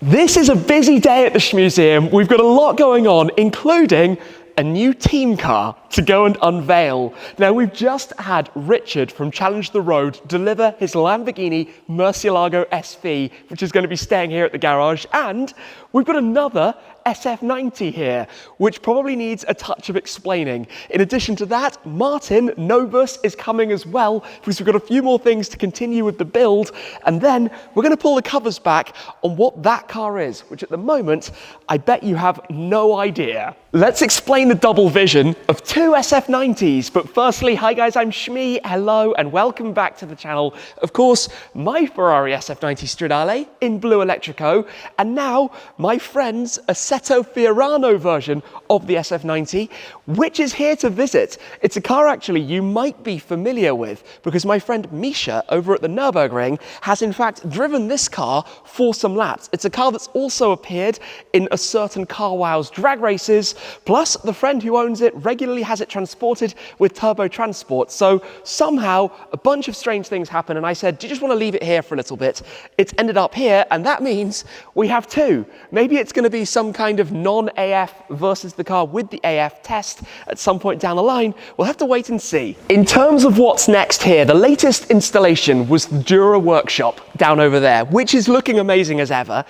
This is a busy day at the Shmuseum. We've got a lot going on, including a new team car to go and unveil. Now, we've just had Richard from Challenge the Road deliver his Lamborghini Murcielago SV, which is going to be staying here at the garage, and we've got another SF90 here, which probably needs a touch of explaining. In addition to that, Martin, Novus, is coming as well, because we've got a few more things to continue with the build, and then we're going to pull the covers back on what that car is, which at the moment, I bet you have no idea. Let's explain the double vision of two SF90s, but firstly, hi guys, I'm Shmi, hello, and welcome back to the channel. Of course, my Ferrari SF90 Stradale in blue electrico, and now my friend's Assetto Fiorano version of the SF90, which is here to visit. It's a car actually you might be familiar with, because my friend Misha over at the Nürburgring has in fact driven this car for some laps. It's a car that's also appeared in a certain Car Wow's drag races, plus the friend who owns it regularly has it transported with turbo transport. So somehow a bunch of strange things happen, and I said, do you just want to leave it here for a little bit? It's ended up here, and that means we have two. Maybe it's going to be some kind of non-AF versus the car with the AF test at some point down the line. We'll have to wait and see. In terms of what's next here, the latest installation was the Dura workshop down over there, which is looking amazing as ever.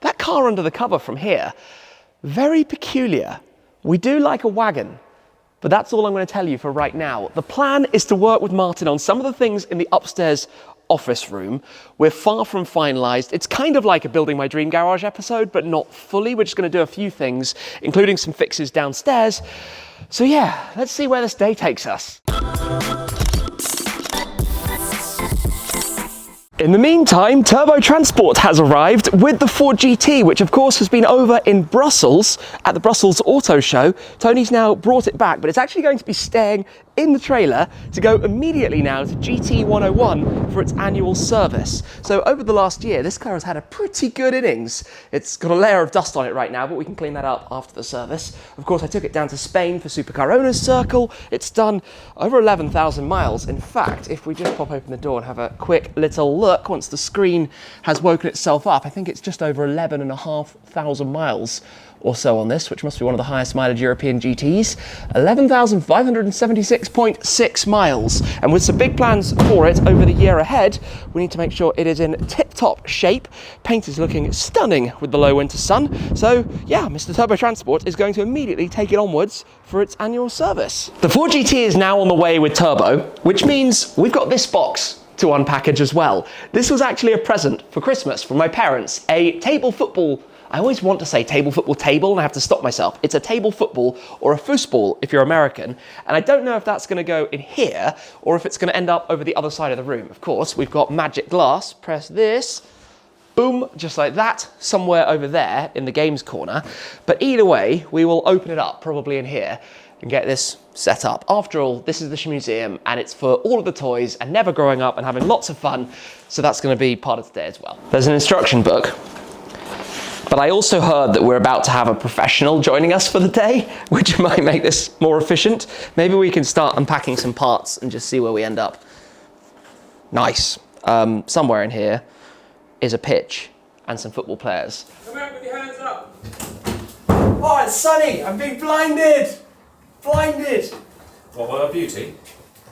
That car under the cover from here, very peculiar. We do like a wagon, but that's all I'm going to tell you for right now. The plan is to work with Martin on some of the things in the upstairs office room. We're far from finalized. It's kind of like a Building My Dream Garage episode, but not fully. We're just going to do a few things, including some fixes downstairs. So yeah, let's see where this day takes us. In the meantime, Turbo Transport has arrived with the Ford GT, which of course has been over in Brussels at the Brussels Auto Show. Tony's now brought it back, but it's actually going to be staying in the trailer to go immediately now to GT 101 for its annual service. So over the last year, this car has had a pretty good innings. It's got a layer of dust on it right now, but we can clean that up after the service. Of course, I took it down to Spain for Supercar Owners Circle. It's done over 11,000 miles. In fact, if we just pop open the door and have a quick little look, once the screen has woken itself up, I think it's just over 11,500 miles or so on this, which must be one of the highest mileage European GTs. 11,576.6 miles. And with some big plans for it over the year ahead, we need to make sure it is in tip-top shape. Paint is looking stunning with the low winter sun. So yeah, Mr. Turbo Transport is going to immediately take it onwards for its annual service. The Ford GT is now on the way with turbo, which means we've got this box to unpackage as well. This was actually a present for Christmas from my parents, a table football. I always want to say table football table, and I have to stop myself. It's a table football, or a foosball if you're American, and I don't know if that's going to go in here, or if it's going to end up over the other side of the room. Of course, we've got magic glass. Press this, boom, just like that, somewhere over there in the games corner. But either way, we will open it up, probably in here, and get this set up. After all, this is the Shmuseum, and it's for all of the toys and never growing up and having lots of fun, so that's going to be part of today as well. There's an instruction book. But I also heard that we're about to have a professional joining us for the day, which might make this more efficient. Maybe we can start unpacking some parts and just see where we end up. Nice. Somewhere in here is a pitch and some football players. Come out with your hands up. Oh, it's sunny. I've been blinded. Blinded. Well, what a beauty.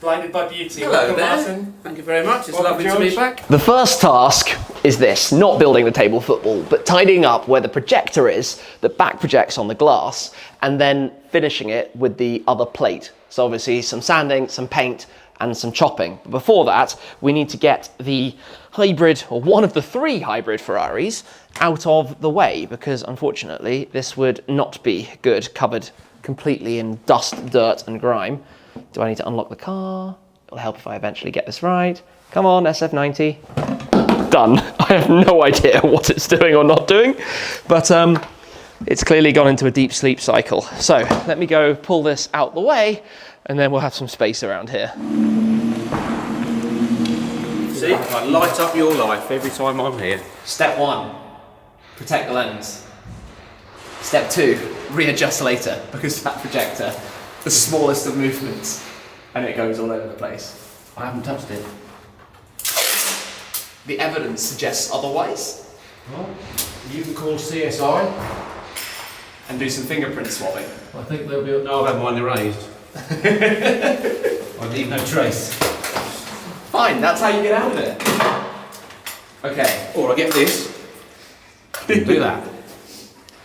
Blinded by beauty. Hello Welcome, there. Martin. Thank you very much. It's Welcome, lovely George. to be back. The first task is this, not building the table football, but tidying up where the projector is that back projects on the glass, and then finishing it with the other plate. So obviously some sanding, some paint, and some chopping. But before that, we need to get the hybrid, or one of the three hybrid Ferraris, out of the way, because unfortunately this would not be good, covered completely in dust, dirt, and grime. Do I need to unlock the car? It'll help if I eventually get this right. Come on, SF90. Done. I have no idea what it's doing or not doing, but it's clearly gone into a deep sleep cycle. So let me go pull this out the way, and then we'll have some space around here. See, I light up your life every time I'm here. Step 1, protect the lens. Step 2, readjust later, because that projector, the smallest of movements, and it goes all over the place. I haven't touched it. The evidence suggests otherwise. Well, You can call CSI. And do some fingerprint swabbing. I think they'll be... No, I've had mine erased. I leave no trace. Fine, that's how you get out of it. Okay, or I get this. Do that.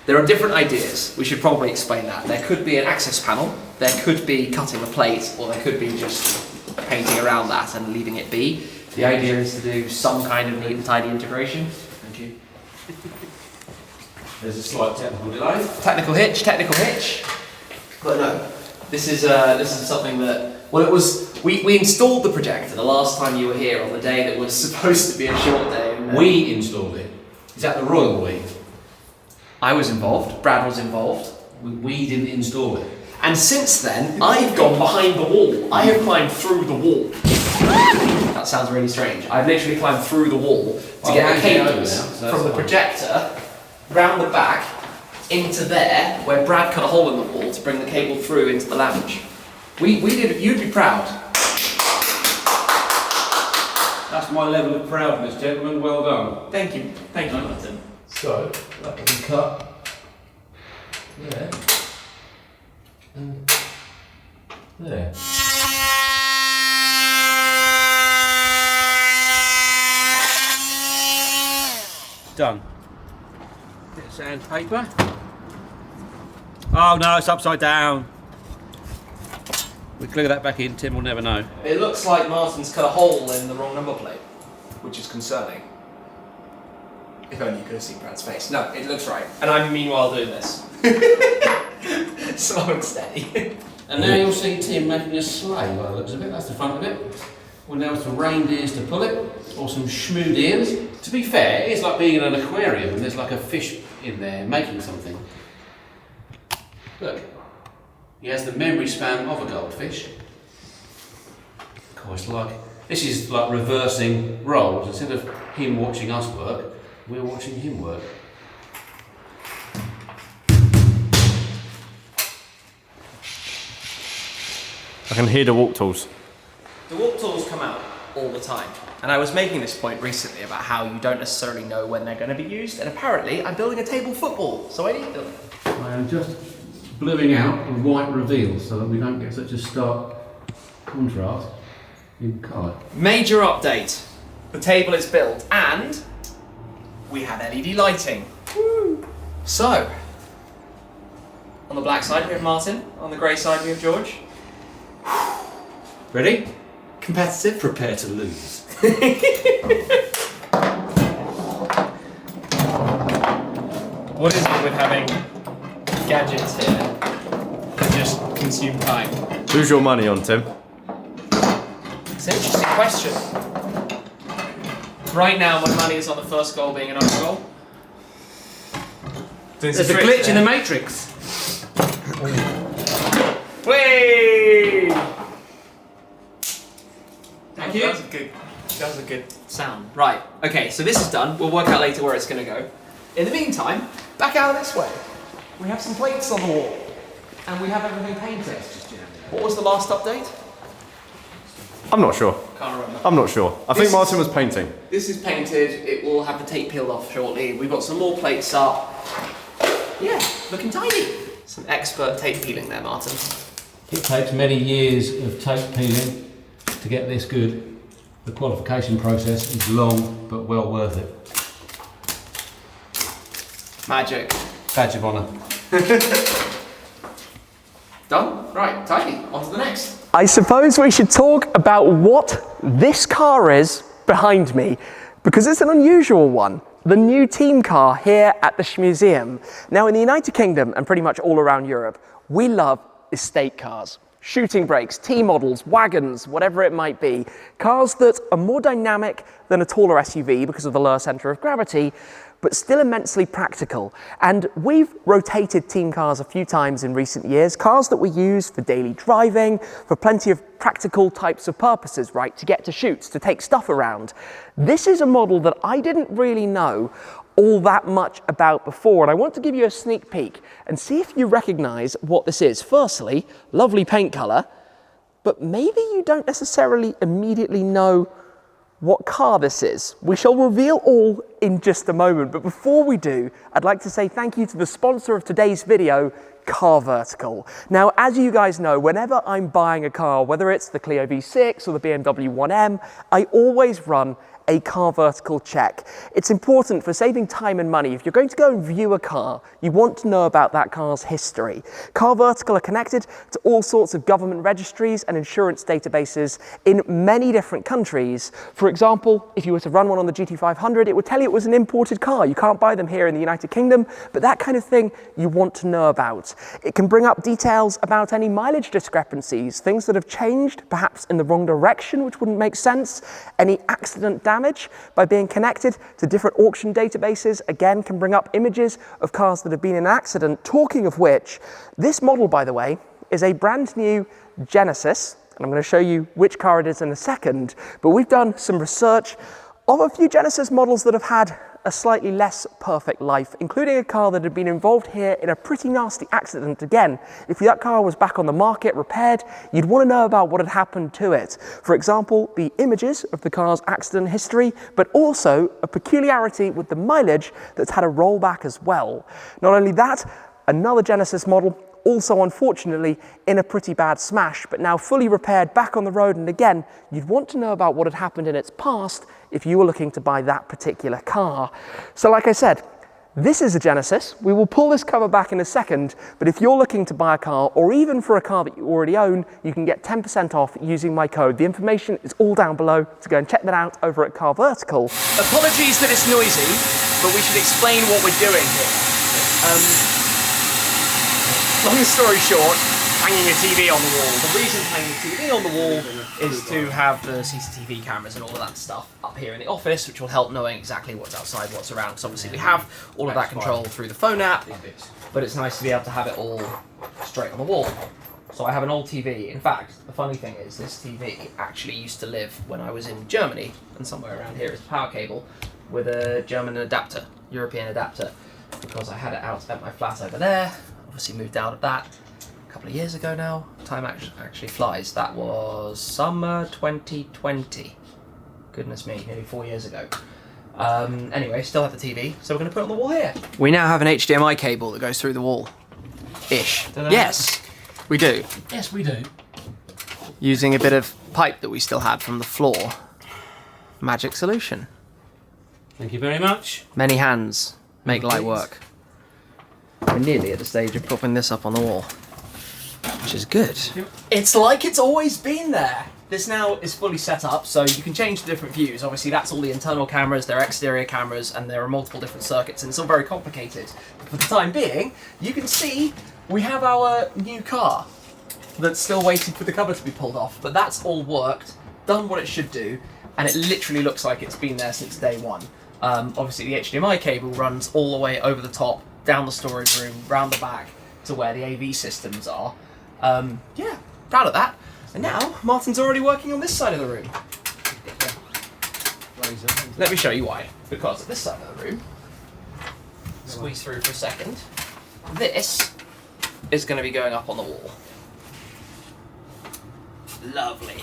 There are different ideas. We should probably explain that. There could be an access panel, there could be cutting a plate, or there could be just painting around that and leaving it be. The idea is to do some kind of neat and tidy integration. Thank you. There's a slight technical delay. Technical hitch. But no, this is something that, well, it was, we installed the projector the last time you were here on the day that was supposed to be a short day. We installed it. Is that the royal we? I was involved, Brad was involved. We didn't install it. And since then, I've gone behind the wall. I have climbed through the wall. That sounds really strange. I've literally climbed through the wall to get the cables from the projector round the back into there, where Brad cut a hole in the wall to bring the cable through into the lounge. We did, you'd be proud. That's my level of proudness, gentlemen. Well done. Thank you, Martin. So, that can be cut there and there. Done. Bit of sandpaper. Oh no, it's upside down. We glue that back in, Tim will never know. It looks like Martin's cut a hole in the wrong number plate, which is concerning. If only you could have seen Brad's face. No, it looks right. And I'm meanwhile doing this. Slow and steady. And now you'll see Tim making a sleigh by the looks of it. That's the front of it. We'll now have some reindeers to pull it, or some Shmuseums. To be fair, it's like being in an aquarium and there's like a fish in there making something. Look, he has the memory span of a goldfish. Of course, this is like reversing roles. Instead of him watching us work, we're watching him work. I can hear the walk tools. The warp tools come out all the time. And I was making this point recently about how you don't necessarily know when they're going to be used, and apparently I'm building a table football, so I need them. I am just bluing out a white reveal so that we don't get such a stark contrast in colour. Major update. The table is built, and we have LED lighting. Woo. So, on the black side we have Martin, on the grey side we have George. Ready? Competitive. Prepare to lose. What is it with having gadgets here that just consume time? Who's your money on, Tim? It's an interesting question. Right now, my money is on the first goal being an own goal. There's a glitch in the matrix. Whey! Thank you. That was a good sound. Right, okay, so this is done. We'll work out later where it's going to go. In the meantime, back out this way. We have some plates on the wall. And we have everything painted. What was the last update? I'm not sure. Can't remember. I'm not sure. I think Martin was painting. This is painted. It will have the tape peeled off shortly. We've got some more plates up. Yeah, looking tidy. Some expert tape peeling there, Martin. It takes many years of tape peeling to get this good. The qualification process is long, but well worth it. Magic. Badge of honour. Done? Right, tidy. On to the next. I suppose we should talk about what this car is behind me, because it's an unusual one. The new team car here at the Shmuseum. Now in the United Kingdom and pretty much all around Europe, we love estate cars. Shooting brakes, T-models, wagons, whatever it might be. Cars that are more dynamic than a taller SUV because of the lower centre of gravity, but still immensely practical. And we've rotated team cars a few times in recent years, cars that we use for daily driving, for plenty of practical types of purposes, right? To get to shoots, to take stuff around. This is a model that I didn't really know all that much about before, and I want to give you a sneak peek and see if you recognize what this is. Firstly, lovely paint color, but maybe you don't necessarily immediately know what car this is. We shall reveal all in just a moment, but before we do, I'd like to say thank you to the sponsor of today's video, carVertical. Now, as you guys know, whenever I'm buying a car, whether it's the Clio V6 or the BMW 1M, I always run a carVertical check. It's important for saving time and money. If you're going to go and view a car, you want to know about that car's history. carVertical are connected to all sorts of government registries and insurance databases in many different countries. For example, if you were to run one on the GT500, it would tell you it was an imported car. You can't buy them here in the United Kingdom, but that kind of thing you want to know about. It can bring up details about any mileage discrepancies, things that have changed, perhaps in the wrong direction, which wouldn't make sense, any accident damage by being connected to different auction databases, again, can bring up images of cars that have been in an accident. Talking of which, this model, by the way, is a brand new Genesis, and I'm going to show you which car it is in a second, but we've done some research of a few Genesis models that have had a slightly less perfect life, including a car that had been involved here in a pretty nasty accident. Again, if that car was back on the market, repaired, you'd want to know about what had happened to it. For example, the images of the car's accident history, but also a peculiarity with the mileage that's had a rollback as well. Not only that, another Genesis model, also unfortunately in a pretty bad smash, but now fully repaired, back on the road, and again, you'd want to know about what had happened in its past if you were looking to buy that particular car. So like I said, this is a Genesis. We will pull this cover back in a second, but if you're looking to buy a car, or even for a car that you already own, you can get 10% off using my code. The information is all down below, so go and check that out over at carVertical. Apologies that it's noisy, but we should explain what we're doing here. Long story short, hanging a TV on the wall. The reason hanging a TV on the wall is to have the CCTV cameras and all of that stuff up here in the office, which will help knowing exactly what's outside, what's around. Because obviously we have all of that control through the phone app, but it's nice to be able to have it all straight on the wall. So I have an old TV. In fact, the funny thing is this TV actually used to live when I was in Germany, and somewhere around here is a power cable with a German adapter, European adapter, because I had it out at my flat over there. Obviously moved out of that a couple of years ago now. Time actually flies. That was summer 2020. Goodness me, nearly 4 years ago. Anyway, still have the TV, so we're going to put it on the wall here. We now have an HDMI cable that goes through the wall. Ish. Yes, we do. Yes, we do. Using a bit of pipe that we still had from the floor. Magic solution. Thank you very much. Many hands make light work. We're nearly at the stage of popping this up on the wall, which is good. Yep. It's like it's always been there. This now is fully set up, so you can change the different views. Obviously, that's all the internal cameras, they're exterior cameras, and there are multiple different circuits, and it's all very complicated. But for the time being, you can see we have our new car that's still waiting for the cover to be pulled off. But that's all worked, done what it should do, and it literally looks like it's been there since day one. Obviously, the HDMI cable runs all the way over the top, down the storage room, round the back to where the AV systems are. Yeah, proud of that. And now, Martin's already working on this side of the room. Let me show you why. Because at this side of the room, squeeze through for a second, this is going to be going up on the wall. Lovely.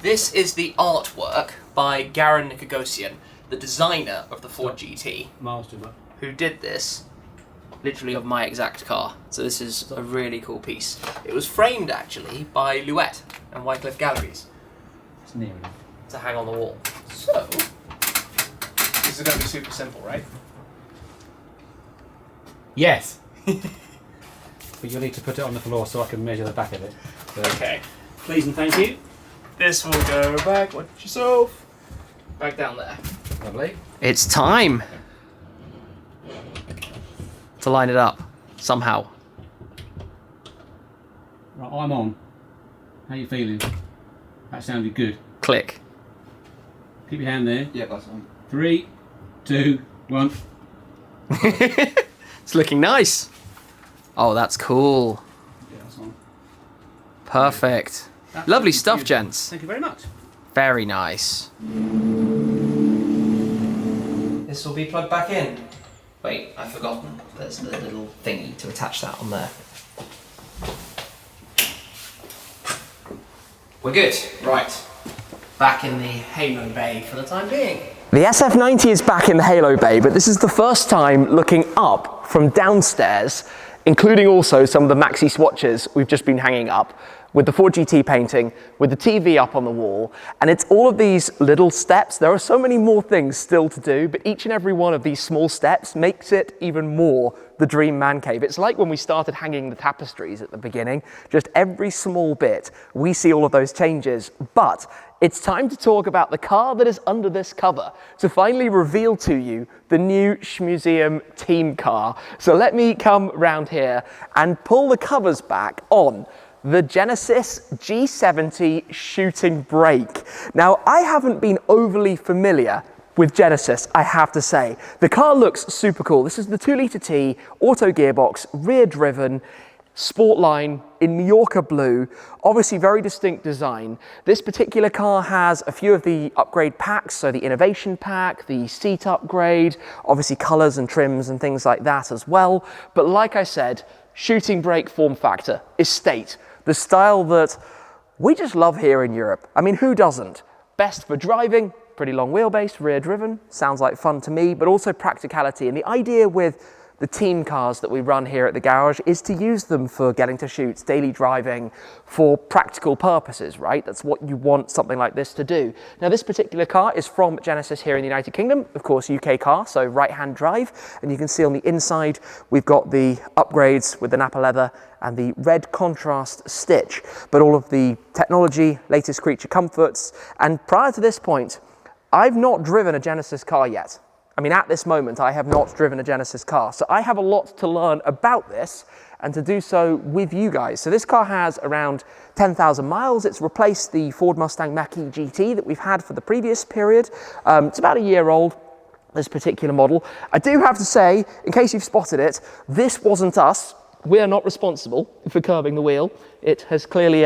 This is the artwork by Garin Nikogosian, the designer of the Ford GT, who did this literally of my exact car. So this is a really cool piece. It was framed actually by Louette and Wycliffe Galleries. It's near enough. To hang on the wall. So, this is going to be super simple, right? Yes. But you'll need to put it on the floor so I can measure the back of it. So, Okay. please and thank you. This will go back, watch yourself. Back down there. Lovely. It's time to line it up, somehow. Right, I'm on. How you feeling? That sounded good. Click. Keep your hand there. Yeah, that's on. 3, 2, 1. It's looking nice. Oh, that's cool. Yeah, that's on. Perfect. That's Lovely really stuff, beautiful. gents. Thank you very much. Very nice. This will be plugged back in. Wait, I've forgotten. There's the little thingy to attach that on there. We're good. Right. back in the Halo Bay for the time being. The SF90 is back in the Halo Bay, but this is the first time looking up from downstairs, including also some of the maxi swatches we've just been hanging up, with the Ford GT painting, with the TV up on the wall, and it's all of these little steps. There are so many more things still to do, but each and every one of these small steps makes it even more the dream man cave. It's like when we started hanging the tapestries at the beginning, just every small bit, we see all of those changes. But it's time to talk about the car that is under this cover, to finally reveal to you the new Shmuseum team car. So let me come round here and pull the covers back on the Genesis G70 Shooting Brake. Now, I haven't been overly familiar with Genesis, I have to say. The car looks super cool. This is the 2-litre T, auto gearbox, rear driven, sport line in Mallorca Blue, obviously very distinct design. This particular car has a few of the upgrade packs, so the innovation pack, the seat upgrade, obviously colors and trims and things like that as well. But like I said, shooting brake form factor, estate, the style that we just love here in Europe. I mean, who doesn't? Best for driving, pretty long wheelbase, rear driven, sounds like fun to me, but also practicality. And the idea with the team cars that we run here at the garage is to use them for getting to shoots, daily driving, for practical purposes, right? That's what you want something like this to do. Now, this particular car is from Genesis here in the United Kingdom, of course, UK car, so right-hand drive. And you can see on the inside, we've got the upgrades with the Napa leather and the red contrast stitch, but all of the technology, latest creature comforts. And prior to this point, I've not driven a Genesis car yet. I mean, at this moment, I have not driven a Genesis car. So I have a lot to learn about this and to do so with you guys. So this car has around 10,000 miles. It's replaced the Ford Mustang Mach-E GT that we've had for the previous period. It's about a year old, this particular model. I do have to say, in case you've spotted it, this wasn't us. We are not responsible for curbing the wheel. It has clearly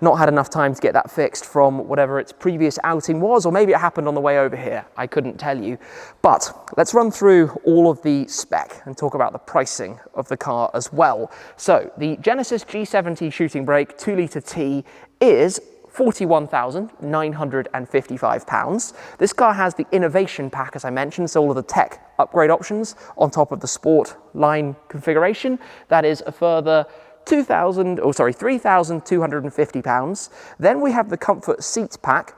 not had enough time to get that fixed from whatever its previous outing was, or maybe it happened on the way over here. I couldn't tell you. But let's run through all of the spec and talk about the pricing of the car as well. So the Genesis G70 Shooting Brake 2-litre T is £41,955. This car has the innovation pack, as I mentioned, so all of the tech upgrade options on top of the sport line configuration. That is a further £3,250. Then we have the comfort seat pack,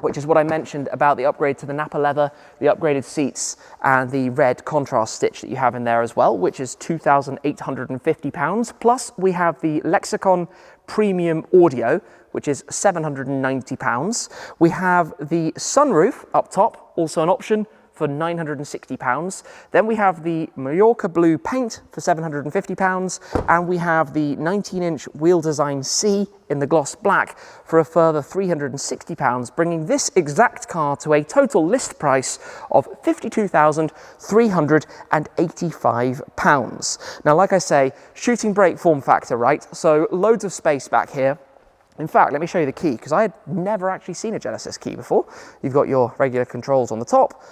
which is what I mentioned about the upgrade to the Napa leather, the upgraded seats, and the red contrast stitch that you have in there as well, which is £2,850. Plus, we have the Lexicon Premium Audio, which is £790. We have the sunroof up top, also an option, for £960. Then we have the Mallorca Blue paint for £750, and we have the 19-inch wheel design C in the gloss black for a further £360, bringing this exact car to a total list price of £52,385. Now, like I say, shooting brake form factor, right? So loads of space back here. In fact, let me show you the key, because I had never actually seen a Genesis key before. You've got your regular controls on the top,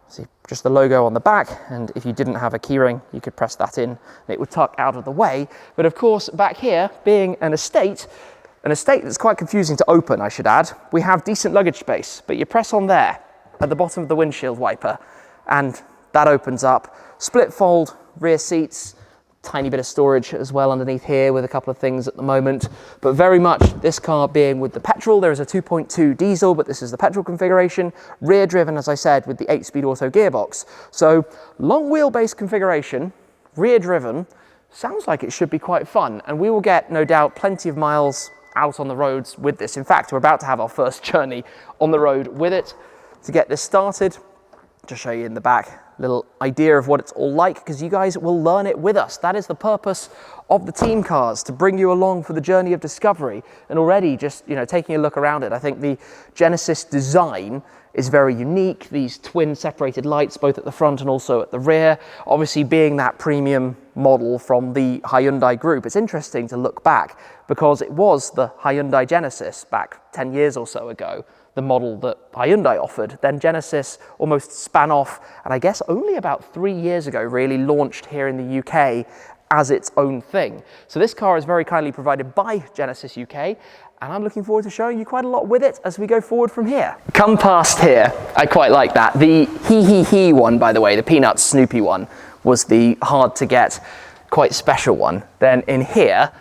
see just the logo on the back, and if you didn't have a keyring, you could press that in and it would tuck out of the way. But of course, back here, being an estate that's quite confusing to open, I should add, we have decent luggage space, but you press on there at the bottom of the windshield wiper, and that opens up. Split fold rear seats, tiny bit of storage as well underneath here with a couple of things at the moment, but very much this car being with the petrol. There is a 2.2 diesel, but this is the petrol configuration, rear driven, as I said, with the 8-speed auto gearbox. So long wheelbase configuration, rear driven, sounds like it should be quite fun, and we will get, no doubt, plenty of miles out on the roads with this. In fact, we're about to have our first journey on the road with it. To get this started, to show you in the back, little idea of what it's all like, because you guys will learn it with us. That is the purpose of the team cars, to bring you along for the journey of discovery. And already just, taking a look around it, I think the Genesis design is very unique. These twin separated lights, both at the front and also at the rear, obviously being that premium model from the Hyundai group. It's interesting to look back, because it was the Hyundai Genesis back 10 years or so ago, the model that Hyundai offered. Then Genesis almost span off, and I guess only about 3 years ago really launched here in the UK as its own thing. So this car is very kindly provided by Genesis UK, and I'm looking forward to showing you quite a lot with it as we go forward from here. Come past here, I quite like that. The he one, by the way, the Peanuts Snoopy one, was the hard to get, quite special one. Then in here,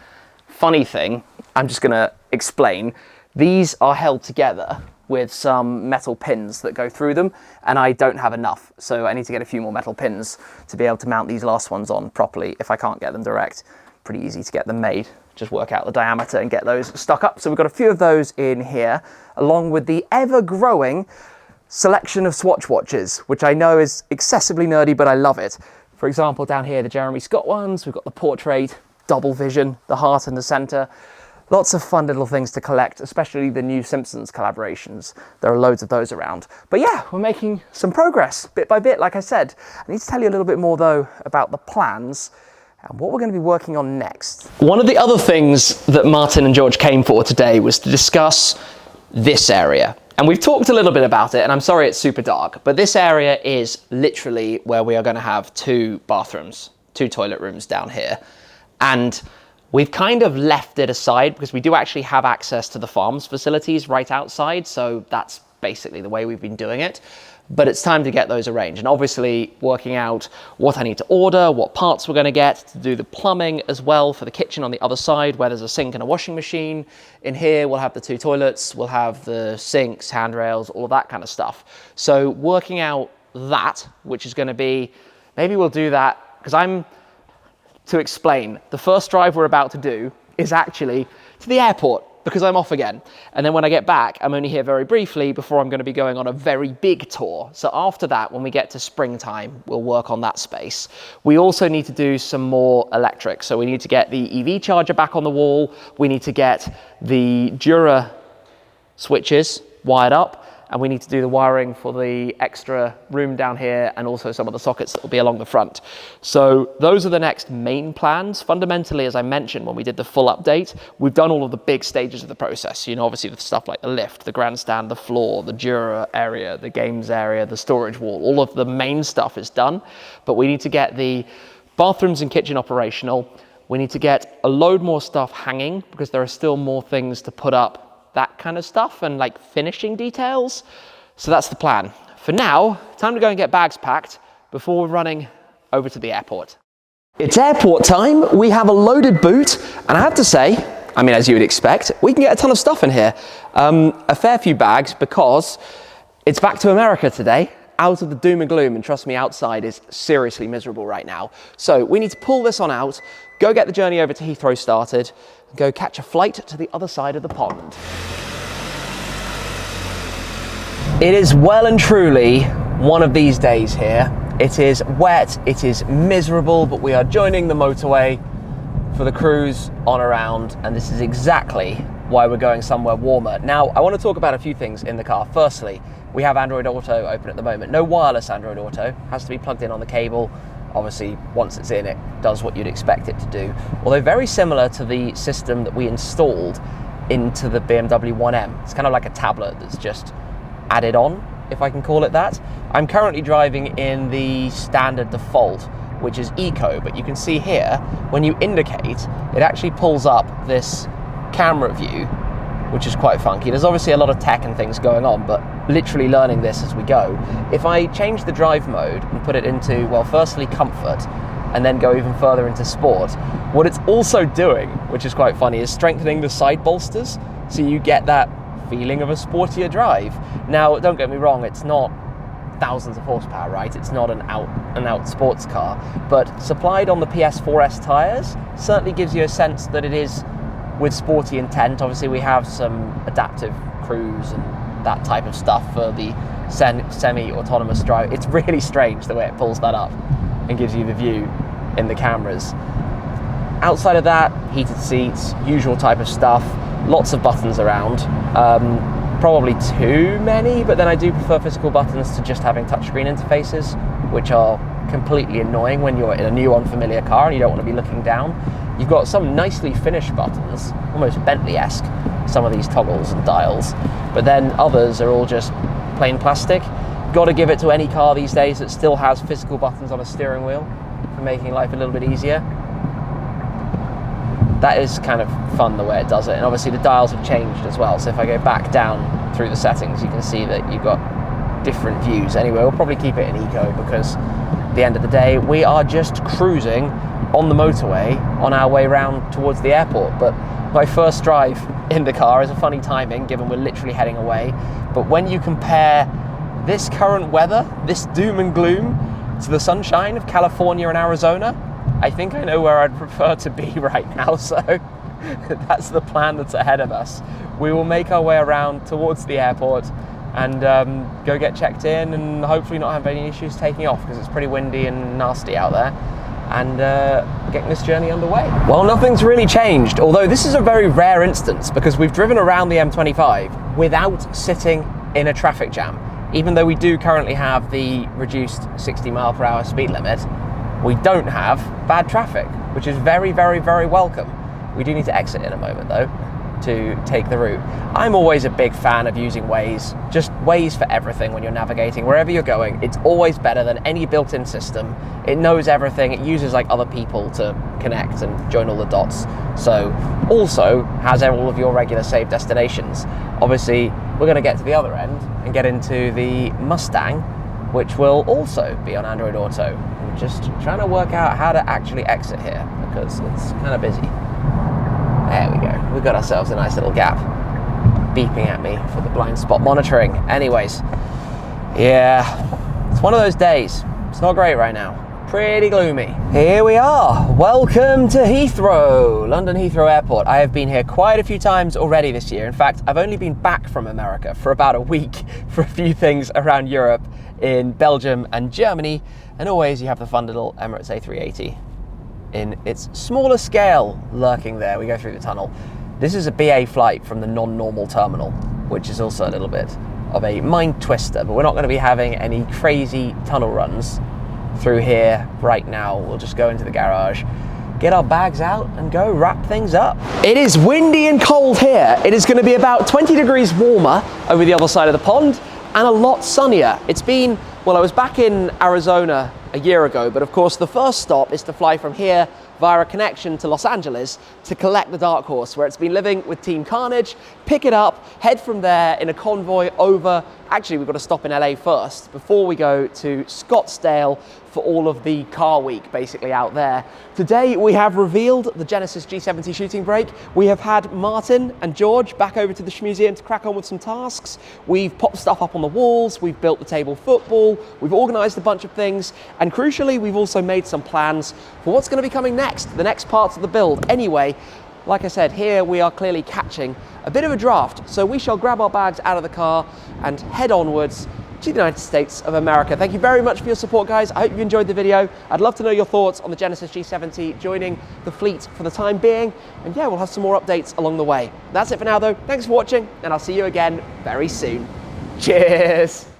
funny thing, I'm just gonna explain, these are held together with some metal pins that go through them, and I don't have enough, so I need to get a few more metal pins to be able to mount these last ones on properly if I can't get them direct. Pretty easy to get them made, just work out the diameter and get those stuck up. So we've got a few of those in here, along with the ever-growing selection of Swatch watches, which I know is excessively nerdy, but I love it. For example, down here, the Jeremy Scott ones, we've got the portrait, double vision, the heart in the center. Lots of fun little things to collect, especially the new Simpsons collaborations. There are loads of those around. But yeah, we're making some progress, bit by bit, like I said. I need to tell you a little bit more, though, about the plans and what we're going to be working on next. One of the other things that Martin and George came for today was to discuss this area. And we've talked a little bit about it, and I'm sorry it's super dark, but this area is literally where we are going to have 2 bathrooms, 2 toilet rooms down here. And we've kind of left it aside because we do actually have access to the farm's facilities right outside, so that's basically the way we've been doing it. But it's time to get those arranged, and obviously working out what I need to order, what parts we're going to get, to do the plumbing as well for the kitchen on the other side where there's a sink and a washing machine. In here we'll have the 2 toilets, we'll have the sinks, handrails, all of that kind of stuff. So working out that, which is going to be, maybe we'll do that, because to explain, the first drive we're about to do is actually to the airport, because I'm off again. And then when I get back, I'm only here very briefly before I'm going to be going on a very big tour. So after that, when we get to springtime, we'll work on that space. We also need to do some more electric. So we need to get the EV charger back on the wall. We need to get the Dura switches wired up. And we need to do the wiring for the extra room down here and also some of the sockets that will be along the front. So those are the next main plans. Fundamentally, as I mentioned when we did the full update, we've done all of the big stages of the process. You know, obviously the stuff like the lift, the grandstand, the floor, the Dura area, the games area, the storage wall, all of the main stuff is done. But we need to get the bathrooms and kitchen operational. We need to get a load more stuff hanging because there are still more things to put up, that kind of stuff, and like finishing details. So that's the plan. For now, time to go and get bags packed before we're running over to the airport. It's airport time. We have a loaded boot, and I have to say, I mean, as you would expect, we can get a ton of stuff in here. A fair few bags because it's back to America today, out of the doom and gloom, and trust me, outside is seriously miserable right now. So we need to pull this on out, go get the journey over to Heathrow started, and go catch a flight to the other side of the pond. It is well and truly one of these days here. It is wet, it is miserable, but we are joining the motorway for the cruise on around, and this is exactly why we're going somewhere warmer. Now, I want to talk about a few things in the car. Firstly, we have Android Auto open at the moment. No wireless Android Auto, has to be plugged in on the cable. Obviously, once it's in, it does what you'd expect it to do. Although very similar to the system that we installed into the BMW 1M. It's kind of like a tablet that's just added on, if I can call it that. I'm currently driving in the standard default, which is Eco, but you can see here, when you indicate, it actually pulls up this camera view, which is quite funky. There's obviously a lot of tech and things going on, but literally learning this as we go. If I change the drive mode and put it into, well, firstly comfort, and then go even further into sport, what it's also doing, which is quite funny, is strengthening the side bolsters, so you get that feeling of a sportier drive. Now, don't get me wrong, it's not thousands of horsepower, right? It's not an out sports car, but supplied on the PS4S tyres certainly gives you a sense that it is with sporty intent. Obviously, we have some adaptive cruise and that type of stuff for the semi-autonomous drive. It's really strange the way it pulls that up and gives you the view in the cameras. Outside of that, heated seats, usual type of stuff, lots of buttons around. Probably too many, but then I do prefer physical buttons to just having touchscreen interfaces, which are completely annoying when you're in a new unfamiliar car and you don't want to be looking down. You've got some nicely finished buttons, almost Bentley-esque, some of these toggles and dials, but then others are all just plain plastic. Got to give it to any car these days that still has physical buttons on a steering wheel for making life a little bit easier. that is kind of fun the way it does it. And obviously the dials have changed as well. So if I go back down through the settings, you can see that you've got different views. Anyway, we'll probably keep it in eco because at the end of the day, we are just cruising on the motorway on our way round towards the airport. But my first drive in the car is a funny timing given we're literally heading away. But when you compare this current weather, this doom and gloom, to the sunshine of California and Arizona, I think I know where I'd prefer to be right now. So that's the plan that's ahead of us. We will make our way around towards the airport and go get checked in and hopefully not have any issues taking off because it's pretty windy and nasty out there, and getting this journey underway. Well, nothing's really changed, although this is a very rare instance because we've driven around the M25 without sitting in a traffic jam. Even though we do currently have the reduced 60-mile-per-hour speed limit, we don't have bad traffic, which is very, very, very welcome. We do need to exit in a moment though to take the route. I'm always a big fan of using Waze, just Waze for everything when you're navigating. Wherever you're going, it's always better than any built-in system. It knows everything, it uses like other people to connect and join all the dots. So also has all of your regular saved destinations. Obviously, we're gonna get to the other end and get into the Mustang, which will also be on Android Auto. I'm just trying to work out how to actually exit here because it's kind of busy. There we go. We got ourselves a nice little gap beeping at me for the blind spot monitoring. Anyways, yeah, it's one of those days. It's not great right now. Pretty gloomy. Here we are. Welcome to Heathrow, London Heathrow Airport. I have been here quite a few times already this year. In fact, I've only been back from America for about a week for a few things around Europe in Belgium and Germany. And always you have the fun little Emirates A380 in its smaller scale lurking there. We go through the tunnel. This is a BA flight from the non-normal terminal, which is also a little bit of a mind twister, but we're not going to be having any crazy tunnel runs through here right now. We'll just go into the garage, get our bags out and go wrap things up. It is windy and cold here. It is going to be about 20 degrees warmer over the other side of the pond and a lot sunnier. It's been, well, I was back in Arizona a year ago, but of course the first stop is to fly from here via a connection to Los Angeles to collect the Dark Horse, where it's been living with Team Carnage, pick it up, head from there in a convoy over. Actually, we've got to stop in LA first before we go to Scottsdale for all of the car week basically out there. Today we have revealed the Genesis G70 Shooting Brake. We have had Martin and George back over to the Shmuseum to crack on with some tasks. We've popped stuff up on the walls, we've built the table football, we've organised a bunch of things, and crucially we've also made some plans for what's going to be coming next, the next parts of the build. Anyway, like I said, here we are clearly catching a bit of a draft, so we shall grab our bags out of the car and head onwards to the United States of America. Thank you very much for your support, guys. I hope you enjoyed the video. I'd love to know your thoughts on the Genesis G70 joining the fleet for the time being. And yeah, we'll have some more updates along the way. That's it for now though. Thanks for watching, and I'll see you again very soon. Cheers.